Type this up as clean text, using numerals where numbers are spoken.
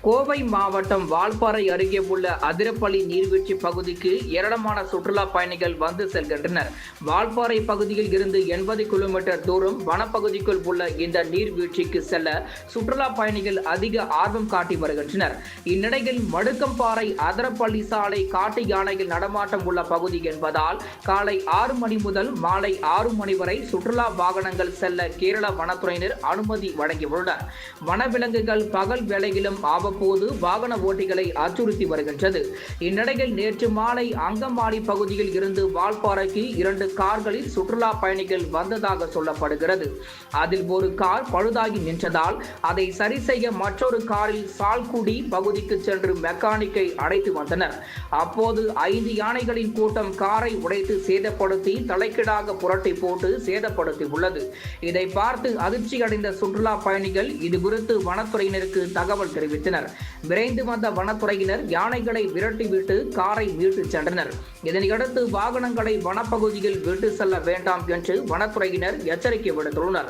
கோவை மாவட்டம் வால்பாறை அருகே உள்ள அதிரப்பள்ளி நீர்வீழ்ச்சி பகுதிக்கு ஏராளமான சுற்றுலா பயணிகள் வந்து செல்கின்றனர். வால்பாறை பகுதியில் இருந்து 80 கிலோமீட்டர் தூரம் வனப்பகுதிக்குள் உள்ள இந்த நீர்வீழ்ச்சிக்கு செல்ல சுற்றுலா பயணிகள் அதிக ஆர்வம் காட்டி வருகின்றனர். இந்நிலையில் மடுக்கம்பாறை அதிரப்பள்ளி சாலை காட்டு யானைகள் நடமாட்டம் உள்ள பகுதி என்பதால் காலை 6 மணி முதல் மாலை 6 மணி வரை சுற்றுலா வாகனங்கள் செல்ல கேரள வனத்துறையினர் அனுமதி வழங்கியுள்ளனர். வனவிலங்குகள் பகல் வேளையிலும் போது வாகன ஓட்டிகளை அச்சுறுத்தி வருகின்றது. இந்நிலையில் நேற்று மாலை அங்கமாடி பகுதியில் இருந்து வால்பாறைக்கு 2 கார்களில் சுற்றுலா பயணிகள் வந்ததாக சொல்லப்படுகிறது. அதில் ஒரு கார் பழுதாகி நின்றதால் அதை சரி செய்ய மற்றொரு காரில் சால்குடி பகுதிக்கு சென்று மெக்கானிக்கை அழைத்து வந்தனர். அப்போது 5 யானைகளின் கூட்டம் காரை உடைத்து சேதப்படுத்தி தலைக்கீழாக புரட்டி போட்டு சேதப்படுத்தி உள்ளது. இதை பார்த்து அதிர்ச்சியடைந்த சுற்றுலா பயணிகள் இது குறித்து வனத்துறையினருக்கு தகவல் தெரிவித்தனர். விரைந்து வந்த வனத்துறையினர் யானைகளை விரட்டிவிட்டு காரை மீட்டு சென்றனர். இதனையடுத்து வாகனங்களை வனப்பகுதியில் விட்டு செல்ல வேண்டாம் என்று வனத்துறையினர் எச்சரிக்கை விடுத்துள்ளனர்.